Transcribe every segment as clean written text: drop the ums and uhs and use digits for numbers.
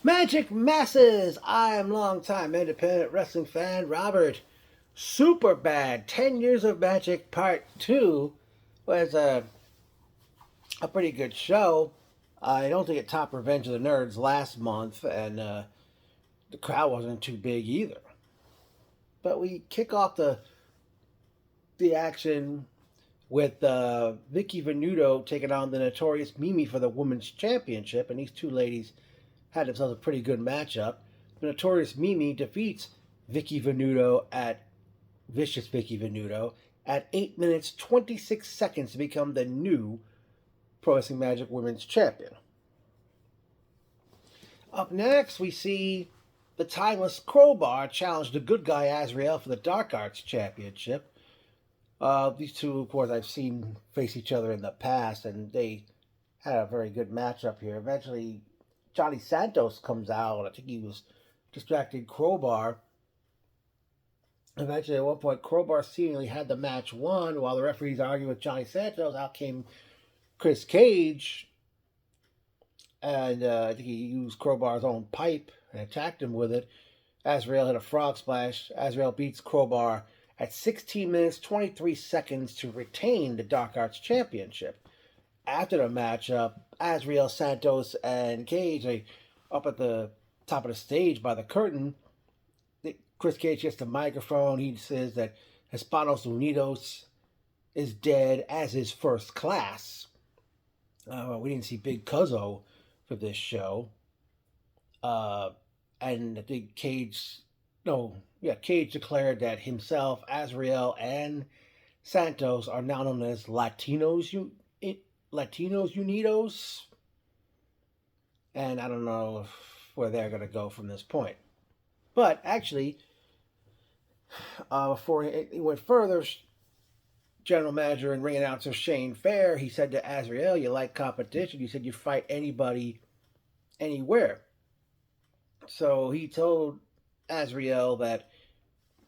Magic Masses! I am longtime independent wrestling fan Robert. Superbad, 10 Years of Magic Part 2 was a pretty good show. I don't think it topped Revenge of the Nerds last month, and the crowd wasn't too big either. But we kick off the action with Vicky Venuto taking on the Notorious Mimi for the Women's Championship, and these two ladies had themselves a pretty good matchup. The Notorious Mimi defeats Vicky Venuto at Vicious Vicky Venuto at 8 minutes 26 seconds to become the new Pro Wrestling Magic Women's Champion. Up next, we see the Timeless Crowbar challenge the good guy Azrael for the Dark Arts Championship. These two, of course, I've seen face each other in the past, and they had a very good matchup here. Eventually, Johnny Santos comes out. I think he was distracting Crowbar. Eventually, at one point, Crowbar seemingly had the match won while the referees argued with Johnny Santos. Out came Chris Cage, and I think he used Crowbar's own pipe and attacked him with it. Azrael hit a frog splash. Azrael beats Crowbar at 16 minutes 23 seconds to retain the Dark Arts Championship. After the matchup, Azrael, Santos, and Cage are up at the top of the stage by the curtain. Chris Cage gets the microphone. He says that Hispanos Unidos is dead, as is First Class. We didn't see Big Cuzzo for this show. And I think Cage declared that himself, Azrael, and Santos are now known as Latinos Unidos. And I don't know where they're going to go from this point. But actually, before he went further, general manager and ring announcer Shane Fair, he said to Azrael, "You like competition. You said you'd fight anybody, anywhere." So he told Azrael that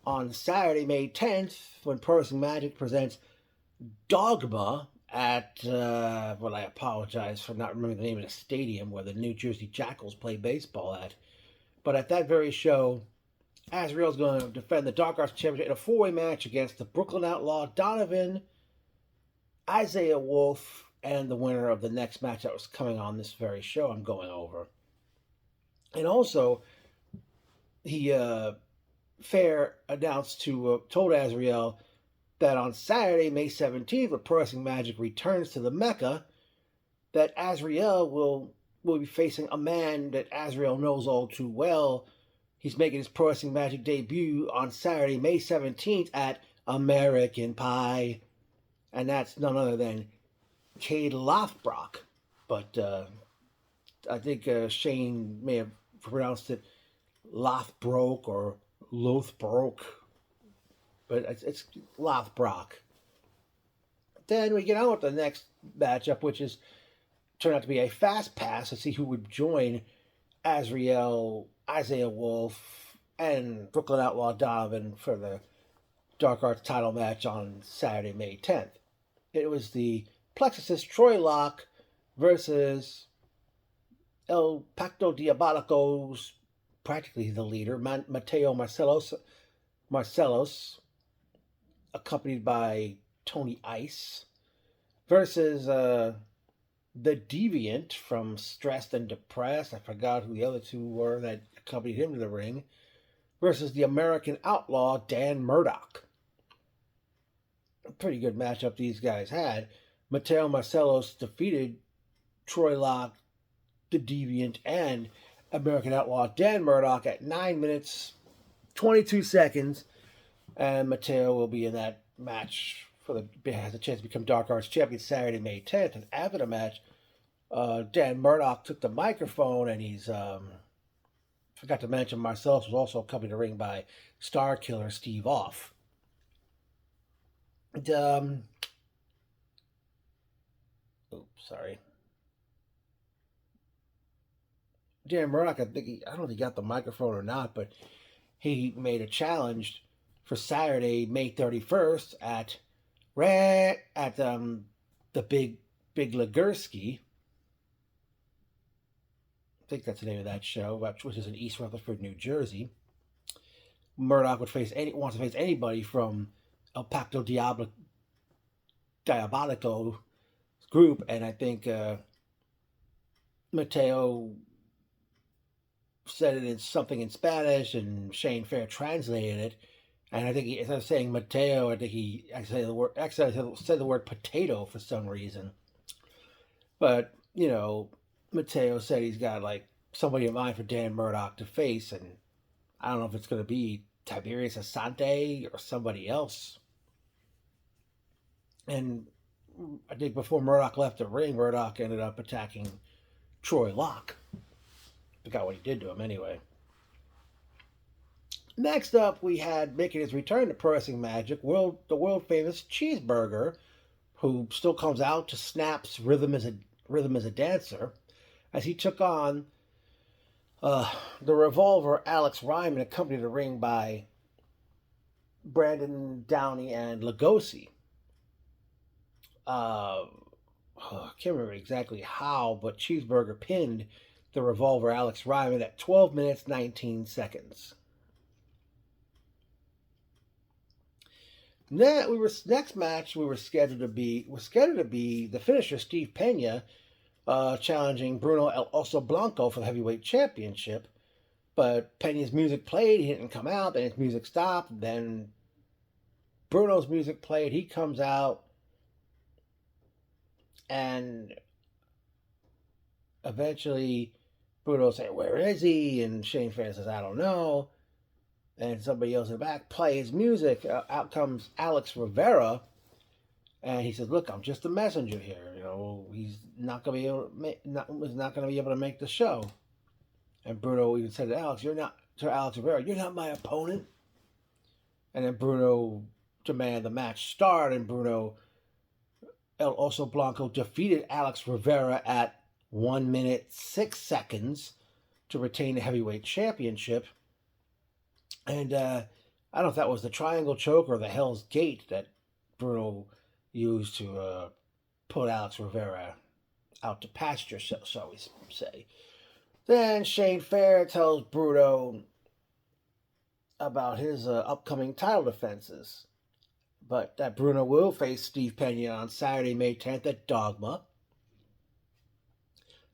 on Saturday, May 10th, when Pro Wrestling Magic presents Dogma at, I apologize for not remembering the name of the stadium where the New Jersey Jackals play baseball at. But at that very show, Azrael's going to defend the Dark Arts Championship in a four-way match against the Brooklyn Outlaw, Donovan, Isaiah Wolf, and the winner of the next match that was coming on this very show I'm going over. And also, he Fair announced told Azrael that on Saturday, May 17th, when Pro Wrestling Magic returns to the Mecca, that Azrael will be facing a man that Azrael knows all too well. He's making his Pro Wrestling Magic debut on Saturday, May 17th at American Pie. And that's none other than Cade Lothbrock. But I think Shane may have pronounced it Lothbroke or Lothbroke. But it's Lothbrock. Then we get on with the next matchup, which is turned out to be a fast pass to see who would join Azrael, Isaiah Wolf, and Brooklyn Outlaw Donovan for the Dark Arts title match on Saturday, May 10th. It was the Plexusis Troy Lock versus El Pacto Diabolico's, practically the leader, Mateo Marcelos, accompanied by Tony Ice, versus the Deviant from Stressed and Depressed. I forgot who the other two were that accompanied him to the ring. Versus the American Outlaw, Dan Murdoch. A pretty good matchup these guys had. Mateo Marcelos defeated Troy Lock, the Deviant, and American Outlaw Dan Murdoch at 9 minutes 22 seconds. And Mateo will be in that match has a chance to become Dark Arts champion Saturday, May 10th. And after the match, Dan Murdoch took the microphone, and he's forgot to mention Marcellus was also accompanied to the ring by Star Killer Steve Off. And, sorry. Dan Murdoch, I don't think he got the microphone or not, but he made a challenge for Saturday, May 31st at the Big Legursky. think that's the name of that show, which is in East Rutherford, New Jersey. Murdoch wants to face anybody from El Pacto Diabolico group, and I think Mateo said it in something in Spanish, and Shane Fair translated it. And I think instead of saying Mateo, I think he said the word potato for some reason. But Mateo said he's got like somebody in mind for Dan Murdoch to face, and I don't know if it's going to be Tiberius Asante or somebody else. And I think before Murdoch left the ring, Murdoch ended up attacking Troy Locke. Forgot what he did to him anyway. Next up, we had making his return to Pro Wrestling Magic, the world famous Cheeseburger, who still comes out to Snap's Rhythm as a Dancer, as he took on the Revolver Alex Ryman, accompanied the ring by Brandon Downey and Lugosi. I can't remember exactly how, but Cheeseburger pinned the Revolver Alex Ryman at 12 minutes 19 seconds. Next match we were scheduled to be the finisher Steve Pena challenging Bruno El Oso Blanco for the heavyweight championship, but Pena's music played, he didn't come out, then his music stopped, then Bruno's music played, he comes out, and eventually Bruno said, "Where is he?" And Shane Fair says, "I don't know." And somebody else in the back plays music. Out comes Alex Rivera, and he says, "Look, I'm just a messenger here. He's not going to be able to make the show." And Bruno even said to Alex Rivera, "You're not my opponent." And then Bruno demanded the match start, and Bruno El Oso Blanco defeated Alex Rivera at 1 minute 6 seconds to retain the heavyweight championship. And I don't know if that was the triangle choke or the Hell's Gate that Bruno used to put Alex Rivera out to pasture, shall we say. Then Shane Fair tells Bruno about his upcoming title defenses, but that Bruno will face Steve Pena on Saturday, May 10th at Dogma.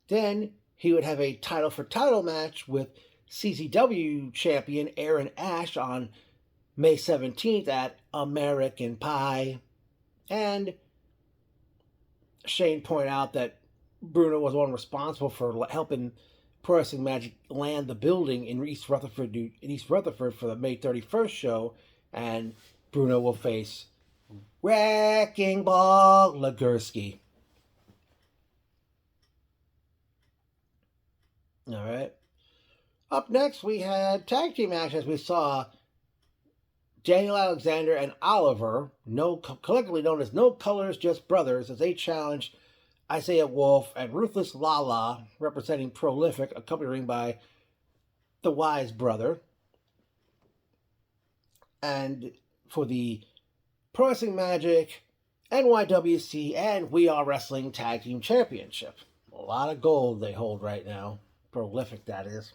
Then he would have a title for title match with CZW champion Aaron Ash on May 17th at American Pie. And Shane pointed out that Bruno was one responsible for helping Pro Wrestling Magic land the building in East Rutherford for the May 31st show, and Bruno will face Wrecking Ball Legursky. All right. Up next, we had tag team matches. We saw Daniel Alexander and Oliver, collectively known as No Colors, Just Brothers, as they challenged Isaiah Wolf and Ruthless Lala, representing Prolific, accompanied by the Wise Brother. And for the Pro Wrestling Magic, NYWC, and We Are Wrestling Tag Team Championship. A lot of gold they hold right now. Prolific, that is.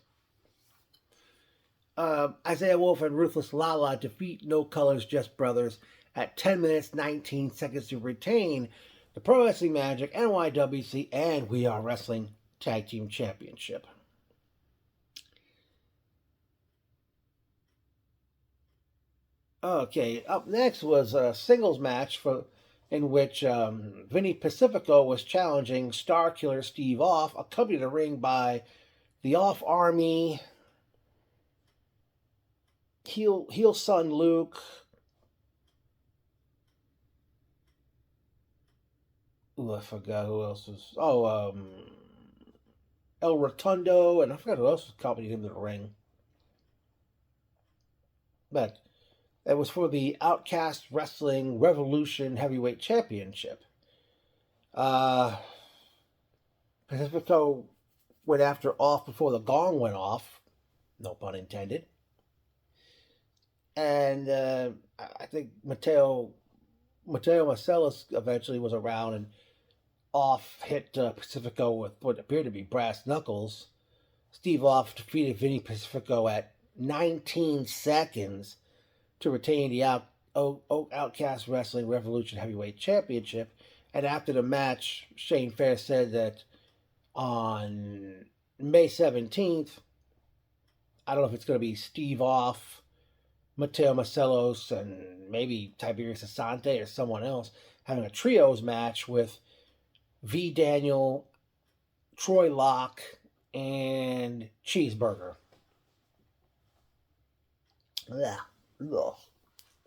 Isaiah Wolf and Ruthless Lala defeat No Colors, Just Brothers at 10 minutes 19 seconds to retain the Pro Wrestling Magic, NYWC, and We Are Wrestling Tag Team Championship. Okay, up next was a singles match in which Vinny Pacifico was challenging Star Killer Steve Off, accompanied the ring by the Off Army, Heel Son Luke, I forgot who else was. El Rotundo, and I forgot who else accompanied him to the ring. But it was for the Outcast Wrestling Revolution Heavyweight Championship. Pacifico went after Off before the gong went off. No pun intended. And I think Mateo Marcellus eventually was around, and Off hit Pacifico with what appeared to be brass knuckles. Steve Off defeated Vinny Pacifico at 19 seconds to retain the Outcast Wrestling Revolution Heavyweight Championship. And after the match, Shane Fair said that on May 17th, I don't know if it's going to be Steve Off, Mateo Marcelos, and maybe Tiberius Asante or someone else having a trios match with V. Daniel, Troy Locke, and Cheeseburger. Yeah.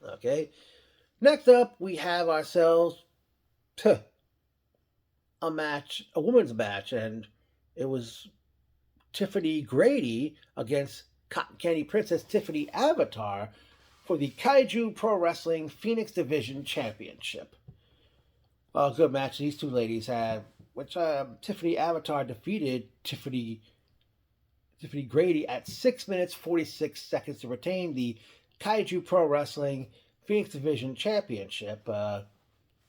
Okay. Next up, we have ourselves a match, a women's match, and it was Tiffany Grady against Cotton Candy Princess Tiffany Avatar for the Kaiju Pro Wrestling Phoenix Division Championship. A good match these two ladies had, which Tiffany Avatar defeated Tiffany Grady at 6 minutes 46 seconds to retain the Kaiju Pro Wrestling Phoenix Division Championship.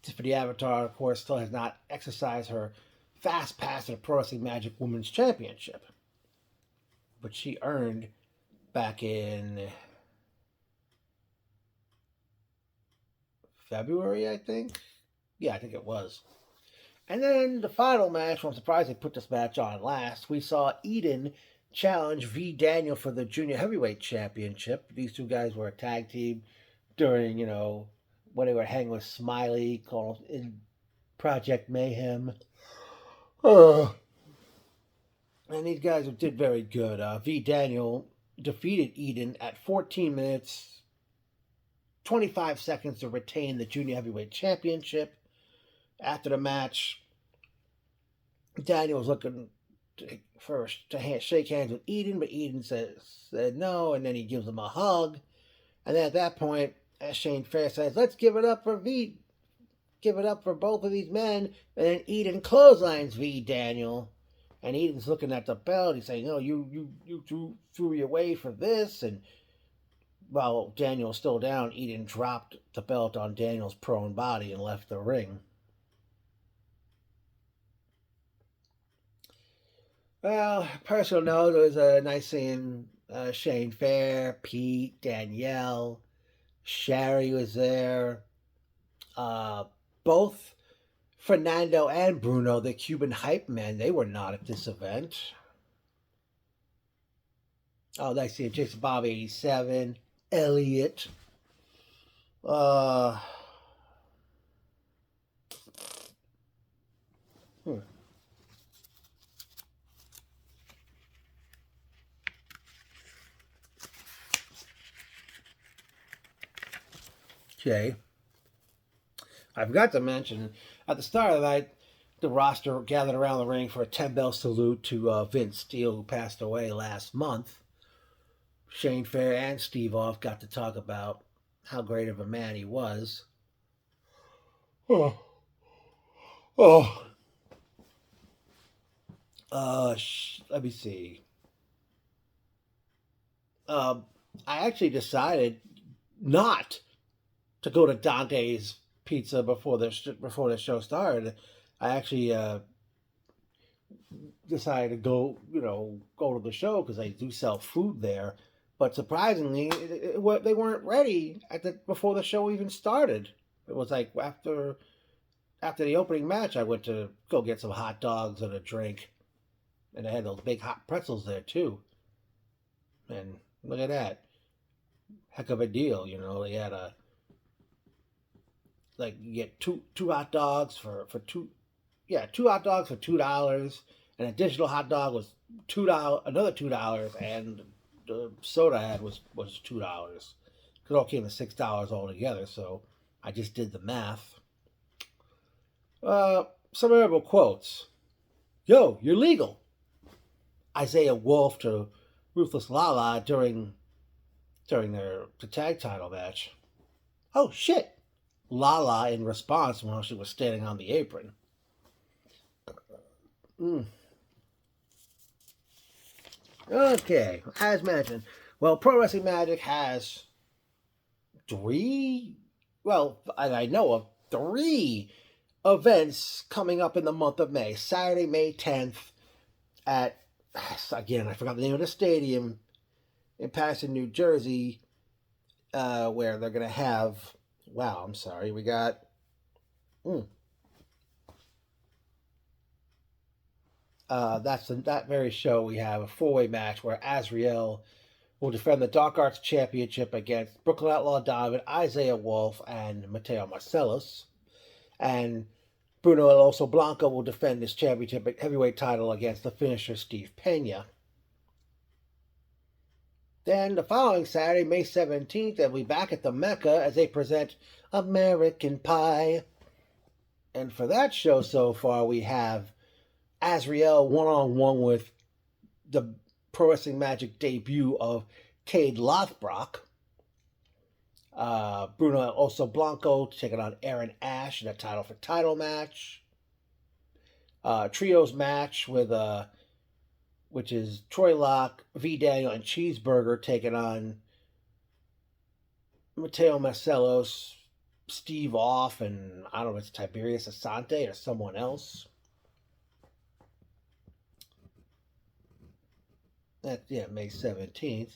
Tiffany Avatar, of course, still has not exercised her fast pass to the Pro Wrestling Magic Women's Championship, but she earned back in February, I think. Yeah, I think it was. And then the final match, I'm surprised they put this match on last. We saw Eden challenge V. Daniel for the Junior Heavyweight Championship. These two guys were a tag team during, when they were hanging with Smiley, called in Project Mayhem. And these guys did very good. V. Daniel defeated Eden at 14 minutes, 25 seconds to retain the Junior Heavyweight Championship. After the match, Daniel was looking to shake hands with Eden, but Eden said no, and then he gives him a hug. And then at that point, as Shane Fair says, let's give it up for V. Give it up for both of these men. And then Eden clotheslines V. Daniel. And Eden's looking at the belt. He's saying, no, you threw me away for this. And while Daniel's still down, Eden dropped the belt on Daniel's prone body and left the ring. Well, personal note, it was nice seeing Shane Fair, Pete, Danielle, Sherry was there. Both Fernando and Bruno, the Cuban hype men, they were not at this event. Oh, nice seeing Jason Bob 87, Elliot. Okay. I forgot to mention, at the start of the night, the roster gathered around the ring for a 10-bell salute to Vince Steele, who passed away last month. Shane Fair and Steve Off got to talk about how great of a man he was. Let me see. I actually decided not to go to Dante's Pizza before the show started. I actually decided to go to the show because they do sell food there. But surprisingly, they weren't ready before the show even started. It was like after the opening match, I went to go get some hot dogs and a drink, and they had those big hot pretzels there too. And look at that, heck of a deal, They had you get two hot dogs for $2. Two hot dogs for $2. An additional hot dog was another $2, and the soda I had was $2. It all came to $6 altogether, so I just did the math. Some memorable quotes. Yo, you're legal. Isaiah Wolf to Ruthless Lala during the tag title match. Oh shit. Lala in response while she was standing on the apron. Okay, as mentioned, Pro Wrestling Magic has I know of 3 events coming up in the month of May. Saturday, May 10th at again, I forgot the name of the stadium in Patterson, New Jersey, where they're going to have. Wow, I'm sorry. We got. Mm, that very show. We have a four-way match where Azrael will defend the Dark Arts Championship against Brooklyn Outlaw Donovan, Isaiah Wolf, and Mateo Marcellus. And Bruno El Oso Blanco will defend his championship heavyweight title against the finisher Steve Pena. Then the following Saturday, May 17th, they'll be back at the Mecca as they present American Pie. And for that show so far, we have Azrael one-on-one with the Pro Wrestling Magic debut of Cade Lothbrock. Bruno Oso Blanco taking on Aaron Ash in a title for title match. Trios match with which is Troy Locke, V Daniel, and Cheeseburger taking on Mateo Marcellos, Steve Off, and I don't know if it's Tiberius Asante or someone else. That's May 17th.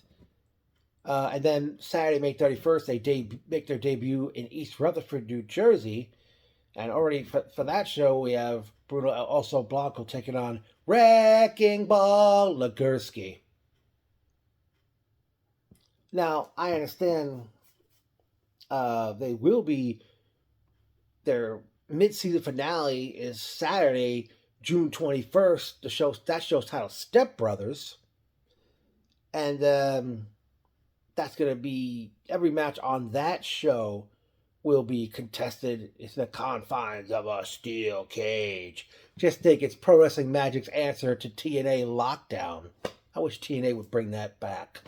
And then Saturday, May 31st, they make their debut in East Rutherford, New Jersey. And already for that show, we have Bruno Oso Blanco taking on Wrecking Ball Legursky. Now, I understand they will be, their mid-season finale is Saturday, June 21st. That show's titled Step Brothers. And that's going to be, every match on that show will be contested in the confines of a steel cage. Just think it's Pro Wrestling Magic's answer to TNA Lockdown. I wish TNA would bring that back.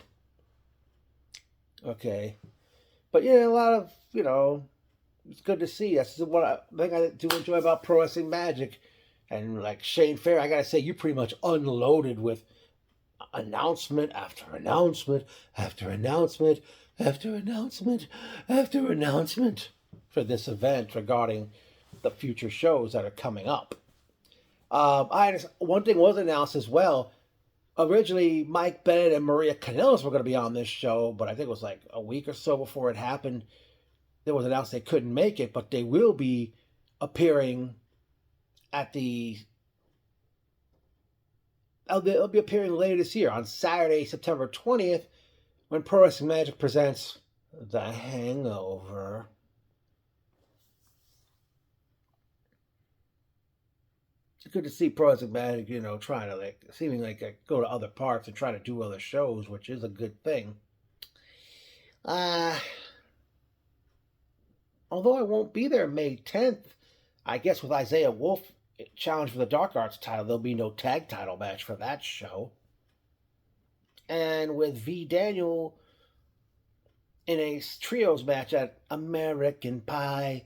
Okay. But yeah, a lot of, it's good to see. That's what I do enjoy about Pro Wrestling Magic. And like Shane Fair, I got to say, you pretty much unloaded with announcement after announcement after announcement after announcement after announcement for this event regarding the future shows that are coming up. One thing was announced as well. Originally, Mike Bennett and Maria Kanellis were going to be on this show, but I think it was like a week or so before it happened. It was announced they couldn't make it, but they will be appearing at they'll be appearing later this year on Saturday, September 20th, when Pro Wrestling Magic presents The Hangover. It's good to see Pro Wrestling Magic, trying to go to other parts and try to do other shows, which is a good thing. Although I won't be there May 10th, I guess with Isaiah Wolf challenge for the Dark Arts title, there'll be no tag title match for that show. And with V Daniel in a trios match at American Pie,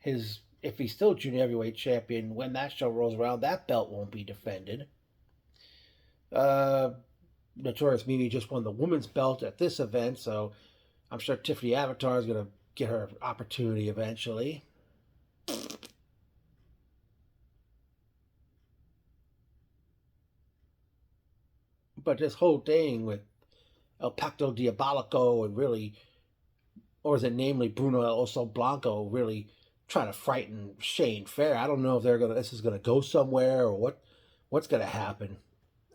if he's still junior heavyweight champion, when that show rolls around, that belt won't be defended. Notorious Mimi just won the women's belt at this event, so I'm sure Tiffany Avatar is going to get her opportunity eventually. But this whole thing with El Pacto Diabolico and really, or is it namely Bruno El Oso Blanco, really trying to frighten Shane Fair. I don't know if this is gonna go somewhere or what's gonna happen.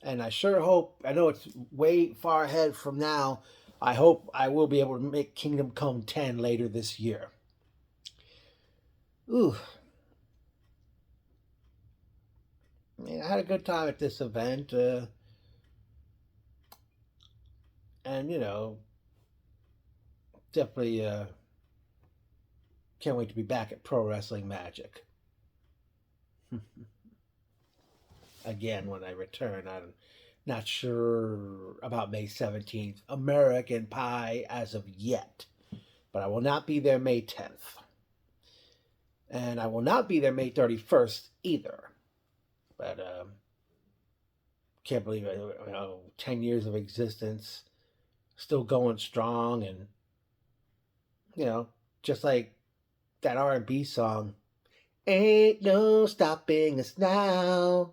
And I sure hope, I know it's way far ahead from now, I hope I will be able to make Kingdom Come 10 later this year. Ooh. I had a good time at this event. And, definitely can't wait to be back at Pro Wrestling Magic. Again, when I return, I'm not sure about May 17th. American Pie as of yet. But I will not be there May 10th. And I will not be there May 31st either. But can't believe it. 10 years of existence, still going strong, and just like that R&B song, "Ain't no stopping us now."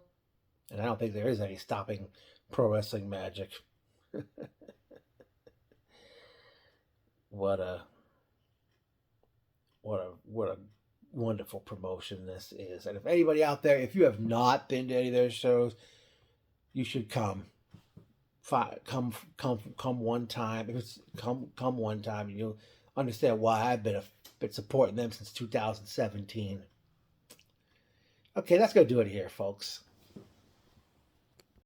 And I don't think there is any stopping Pro Wrestling Magic. What a what a wonderful promotion this is. And if anybody out there, if you have not been to any of their shows, you should come. Come one time. If it's come one time, and you'll understand why I've been supporting them since 2017. Okay, that's gonna do it here, folks.